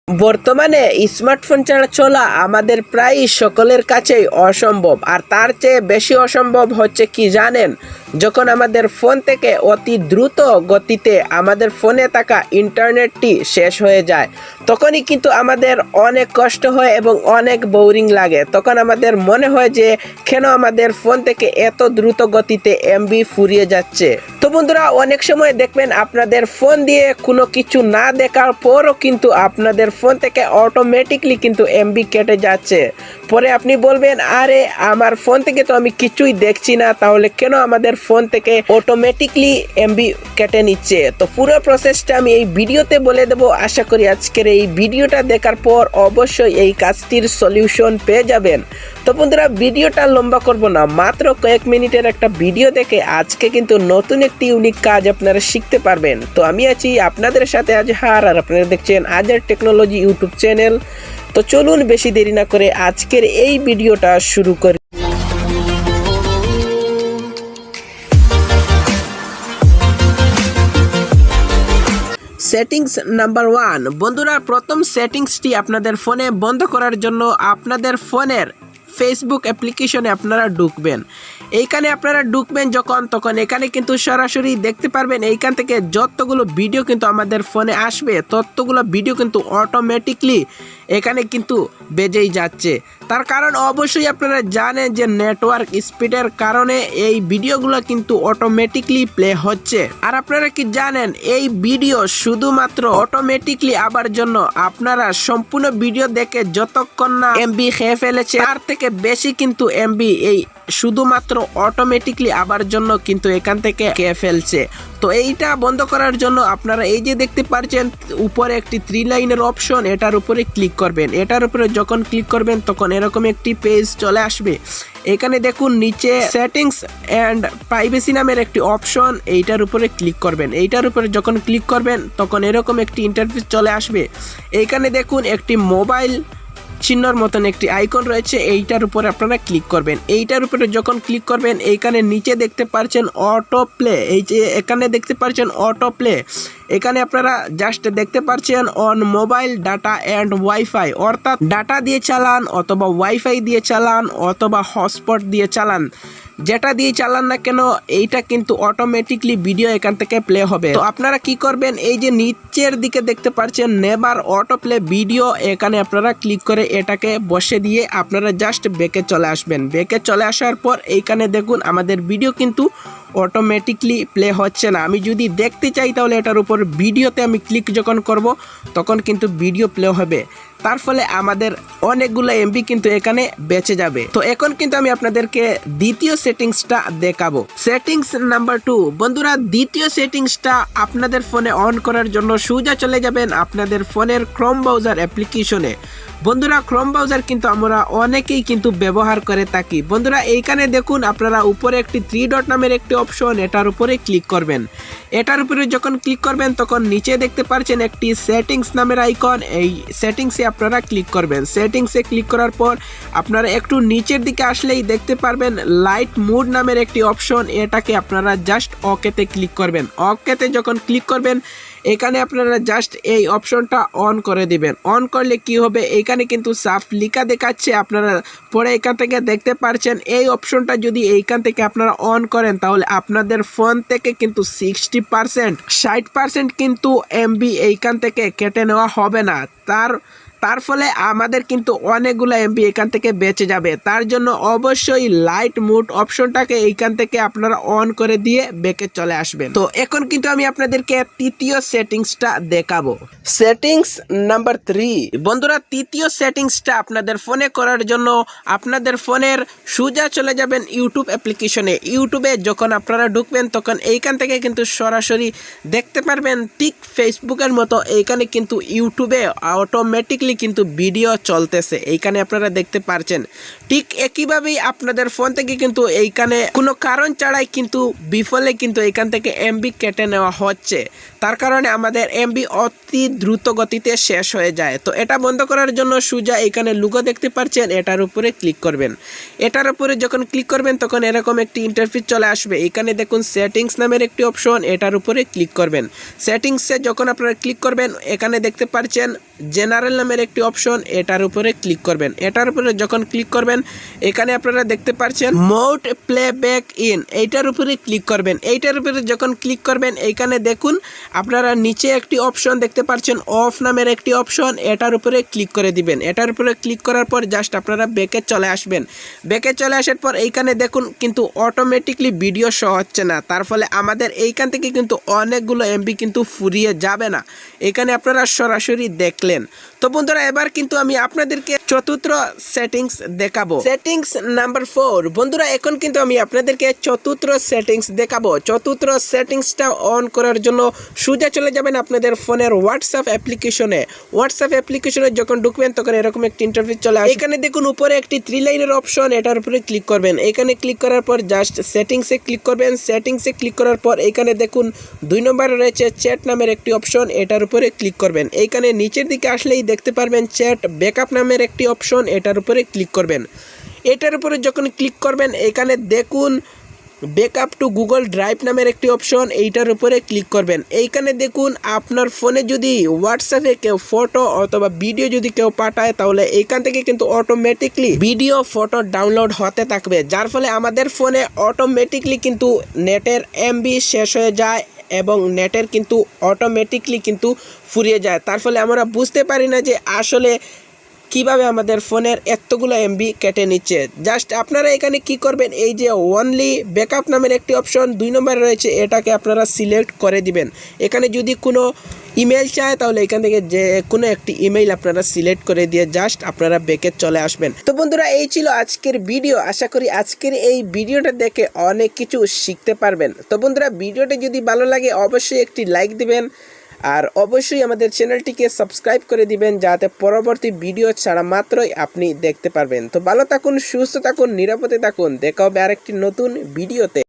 বর্তমানে স্মার্টফোন ছাড়া চলা আমাদের প্রায় সকলের কাছেই অসম্ভব। আর তার চেয়ে বেশি অসম্ভব হচ্ছে কি জানেন, যখন আমাদের ফোন থেকে অতি দ্রুত গতিতে আমাদের ফোনে থাকা ইন্টারনেটটি শেষ হয়ে যায়, তখনই কিন্তু আমাদের অনেক কষ্ট হয় এবং অনেক বোরিং লাগে। তখন আমাদের মনে হয় যে কেন আমাদের ফোন থেকে এত দ্রুত গতিতে এমবি ফুরিয়ে যাচ্ছে। তো বন্ধুরা, অনেক সময় দেখবেন আপনাদের ফোন দিয়ে কোনো কিছু না দেখার পরও কিন্তু আপনাদের ফোন থেকে অটোমেটিকলি কিন্তু এমবি কেটে যাচ্ছে। পরে আপনি বলবেন, আরে আমার ফোন থেকে তো আমি কিছুই দেখছি না, তাহলে কেন আমাদের ফোন থেকে অটোমেটিকলি এমবি কেটে নিচ্ছে? তো পুরো প্রসেসটা আমি এই ভিডিওতে বলে দেব। আশা করি আজকের এই ভিডিওটা দেখার পর অবশ্যই এই কাজটির সলিউশন পেয়ে যাবেন। তো বন্ধুরা, ভিডিওটা লম্বা করব না, মাত্র কয়েক মিনিটের একটা ভিডিও দেখে আজকে কিন্তু নতুন একটি ইউনিক কাজ আপনারা শিখতে পারবেন। তো আমি আছি আপনাদের সাথে আজহার, আর আপনারা দেখছেন আজহার টেকনোলজি ইউটিউব চ্যানেল। তো চলুন বেশি দেরি না করে আজকের এই ভিডিওটা শুরু করি। Settings number 1। বন্ধুরা, প্রথম সেটিংসটি আপনাদের ফোনে বন্ধ করার জন্য আপনাদের ফোনের ফেসবুক অ্যাপ্লিকেশনে আপনারা ঢুকবেন। এইখানে আপনারা ঢুকবেন তখন এখানে কিন্তু সরাসরি দেখতে পারবেন এইখান থেকে যতগুলো ভিডিও কিন্তু আমাদের ফোনে আসবে ততগুলো ভিডিও কিন্তু অটোমেটিকলি এখানে কিন্তু বেজেই যাচ্ছে। তার কারণ অবশ্যই আপনারা জানেন যে নেটওয়ার্ক স্পিডের কারণে এই ভিডিওগুলো কিন্তু অটোমেটিকলি প্লে হচ্ছে। আর আপনারা কি জানেন, এই ভিডিও শুধুমাত্র অটোমেটিকলি আবার জন্য আপনারা সম্পূর্ণ ভিডিও দেখে যতক্ষণ না এমবি খেয়ে ফেলেছে তার থেকে বেশি কিন্তু এমবি এই শুধুমাত্র অটোমেটিকলি আবার জন্য কিন্তু এখান থেকে খেয়ে ফেলছে। তো এইটা বন্ধ করার জন্য আপনারা এই যে দেখতে পাচ্ছেন উপরে একটি 3 লাইনের অপশন, এটার উপরে ক্লিক করবেন। এটার উপরে যখন ক্লিক করবেন তখন এরকম একটি পেজ চলে আসবে। এখানে দেখুন নিচে সেটিংস অ্যান্ড প্রাইভেসি নামের একটি অপশন, এইটার উপরে ক্লিক করবেন। এইটার উপরে যখন ক্লিক করবেন তখন এরকম একটি ইন্টারফেস চলে আসবে। এইখানে দেখুন একটি মোবাইল চিহ্নর মতন একটি আইকন রয়েছে, এইটার উপরে আপনারা ক্লিক করবেন। এইটার উপরে যখন ক্লিক করবেন এইখানে নিচে দেখতে পাচ্ছেন অটো প্লে, এই যে এখানে দেখতে পাচ্ছেন অটো প্লে, এখানে আপনারা জাস্ট দেখতে পাচ্ছেন on mobile data and wifi, অর্থাৎ ডাটা দিয়ে চালান অথবা ওয়াইফাই দিয়ে চালান অথবা হটস্পট দিয়ে চালান, যেটা দিয়ে চালান না কেন এইটা কিন্তু অটোমেটিকলি ভিডিও এখান থেকে প্লে হবে। তো আপনারা কি করবেন, এই যে নিচের দিকে দেখতে পাচ্ছেন নেভার অটো প্লে ভিডিও, এখানে আপনারা ক্লিক করে এটাকে বসে দিয়ে আপনারা জাস্ট ব্যাকে চলে আসবেন। ব্যাকে চলে আসার পর এইখানে দেখুন আমাদের ভিডিও কিন্তু অটোমেটিকলি প্লে হচ্ছে না। আমি যদি দেখতে চাই তাহলে এটার উপর ভিডিওতে আমি ক্লিক যখন করব তখন কিন্তু ভিডিও প্লে হবে, তার ফলে আমাদের অনেকগুলো এমবি কিন্তু এখানে বেঁচে যাবে। তো এখন কিন্তু আমি আপনাদেরকে দ্বিতীয় সেটিংসটা দেখাবো। Settings number 2। বন্ধুরা, দ্বিতীয় সেটিংসটা আপনাদের ফোনে অন করার জন্য সোজা চলে যাবেন আপনাদের ফোনের ক্রোম ব্রাউজার অ্যাপ্লিকেশনে। বন্ধুরা, ক্রোম ব্রাউজার কিন্তু আমরা অনেকেই কিন্তু ব্যবহার করে থাকি। বন্ধুরা, এইখানে দেখুন আপনারা উপরে একটি 3 ডট নামের একটি অপশন, এটার উপরে ক্লিক করবেন। এটার উপরে যখন ক্লিক করবেন তখন নিচে দেখতে পাচ্ছেন একটি সেটিংস নামের আইকন, এই সেটিংসে আপনারা ক্লিক করবেন। সেটিংসে ক্লিক করার পর আপনারা একটু নিচের দিকে আসলেই দেখতে পারবেন লাইট মুড নামের একটি অপশন, এটাকে আপনারা জাস্ট ওকেতে ক্লিক করবেন। ওকেতে যখন ক্লিক করবেন এখানে আপনারা জাস্ট এই অপশনটা অন করে দিবেন। অন করলে কি হবে, এখানে কিন্তু সাফ লেখা দেখাচ্ছে, আপনারা পরে এখান থেকে দেখতে পাচ্ছেন এই অপশনটা যদি এইখান থেকে আপনারা অন করেন তাহলে আপনাদের ফোন থেকে কিন্তু 60% কিন্তু এমবি এইখান থেকে কেটে নেওয়া হবে না। তার ফলে আমাদের কিন্তু অনেকগুলো এমবি এখান থেকে বেঁচে যাবে। তার জন্য অবশ্যই লাইট মুড অপশনটাকে এইখান থেকে আপনারা অন করে দিয়ে ব্যাকে চলে আসবেন। তো এখন কিন্তু আমি আপনাদেরকে তৃতীয় সেটিংসটা দেখাবো। Settings number 3। বন্ধুরা, তৃতীয় সেটিংসটা আপনাদের ফোনে করার জন্য আপনাদের ফোনের সোজা চলে যাবেন ইউটিউব অ্যাপ্লিকেশনে। ইউটিউবে যখন আপনারা ঢুকবেন তখন এইখান থেকে কিন্তু সরাসরি দেখতে পারবেন ঠিক ফেসবুকের মতো এইখানে কিন্তু ইউটিউবে অটোমেটিকলি কিন্তু ভিডিও চলতেছে, এইখানে আপনারা দেখতে পারছেন। ঠিক একইভাবেই আপনাদের ফোন থেকে কিন্তু এইখানে কোনো কারণ ছাড়াই কিন্তু বিফলে কিন্তু এইখান থেকে এমবি কেটে নেওয়া হচ্ছে, তার কারণে আমাদের এমবি অতি দ্রুত গতিতে শেষ হয়ে যায়। তো এটা বন্ধ করার জন্য সোজা এখানে লোগো দেখতে পাচ্ছেন, এটার উপরে ক্লিক করবেন। এটার উপরে যখন ক্লিক করবেন তখন এরকম একটি ইন্টারফেস চলে আসবে। এখানে দেখুন সেটিংস নামের একটি অপশন, এটার উপরে ক্লিক করবেন। সেটিংসে যখন আপনারা ক্লিক করবেন এখানে দেখতে পাচ্ছেন জেনারেল নামের একটি অপশন, এটার উপরে ক্লিক করবেন। এটার উপরে যখন ক্লিক করবেন এখানে আপনারা দেখতে পাচ্ছেন মোড প্লেব্যাক ইন, এইটার উপরে ক্লিক করবেন। এইটার উপরে যখন ক্লিক করবেন এইখানে দেখুন আপনারা নিচে একটি অপশন দেখতে পাচ্ছেন অফ নামের একটি অপশন, এটার উপরে ক্লিক করে দিবেন। এটার উপরে ক্লিক করার পর জাস্ট আপনারা ব্যাকে চলে আসবেন। ব্যাকে চলে আসার পর এইখানে দেখুন কিন্তু অটোমেটিকলি ভিডিও শো হচ্ছে না, তার ফলে আমাদের এইখান থেকে কিন্তু অনেকগুলো এমবি কিন্তু ফুরিয়ে যাবে না। এখানে আপনারা সরাসরি দেখলেন। তো বন্ধুরা এবার কিন্তু আমি আপনাদেরকে চতুর্থ সেটিংস দেখাবো, সেটিংস নাম্বার 4। বন্ধুরা এখন কিন্তু আমি আপনাদেরকে চতুর্থ সেটিংস দেখাবো। চতুর্থ সেটিংসটা অন করার জন্য সোজা চলে যাবেন আপনাদের ফোনের হোয়াটসঅ্যাপ অ্যাপ্লিকেশনে। হোয়াটসঅ্যাপ অ্যাপ্লিকেশনে যখন ঢুকবেন তখন এরকম একটি ইন্টারফেস চলে আসবে। এখানে দেখুন উপরে একটি 3 লাইনের অপশন, এটার উপরে ক্লিক করবেন। এখানে ক্লিক করার পর জাস্ট সেটিংসে ক্লিক করবেন। সেটিংসে ক্লিক করার পর এখানে দেখুন 2 নম্বরে রয়েছে চ্যাট নামের একটি অপশন, এটার উপরে ক্লিক করবেন। এইখানে নিচের দিকে আসলেই দেখতে পারবেন চ্যাট ব্যাকআপ নামের একটি অপশন, এটার উপরে ক্লিক করবেন। এটার উপরে যখন ক্লিক করবেন এখানে দেখুন ব্যাকআপ টু গুগল ড্রাইভ নামের একটি অপশন, এইটার উপরে ক্লিক করবেন। এইখানে দেখুন আপনার ফোনে যদি হোয়াটসঅ্যাপে কেউ ফটো অথবা ভিডিও যদি কেউ পাঠায় তাহলে এইখান থেকে কিন্তু অটোমেটিকলি ভিডিও ফটো ডাউনলোড হতে থাকবে, যার ফলে আমাদের ফোনে অটোমেটিকলি কিন্তু নেটের এমবি শেষ হয়ে যায় এবং নেটের কিন্তু অটোমেটিকলি কিন্তু ফুরিয়ে যায়। তার ফলে আমরা বুঝতে পারি না যে আসলে কিভাবে আমাদের ফোনের এতগুলো এমবি কেটে নিচ্ছে। জাস্ট আপনারা এখানে কি করবেন, এই যে অনলি ব্যাকআপ নামের একটি অপশন 2 নম্বরে রয়েছে, এটাকে আপনারা সিলেক্ট করে দিবেন। এখানে যদি কোনো ইমেল চায় তাহলে এখান থেকে যে কোনো একটি ইমেল আপনারা সিলেক্ট করে দিয়ে জাস্ট আপনারা ব্যাকে চলে আসবেন। তো বন্ধুরা এই ছিল আজকের ভিডিও। আশা করি আজকের এই ভিডিওটা দেখে অনেক কিছু শিখতে পারবেন। তো বন্ধুরা ভিডিওটা যদি ভালো লাগে অবশ্যই একটি লাইক দিবেন আর অবশ্যই আমাদের চ্যানেলটিকে সাবস্ক্রাইব করে দিবেন যাতে পরবর্তী ভিডিও ছাড়া মাত্রই আপনি দেখতে পারবেন। তো ভালো থাকুন, সুস্থ থাকুন, নিরাপদে থাকুন। দেখা হবে আরেকটি নতুন ভিডিওতে।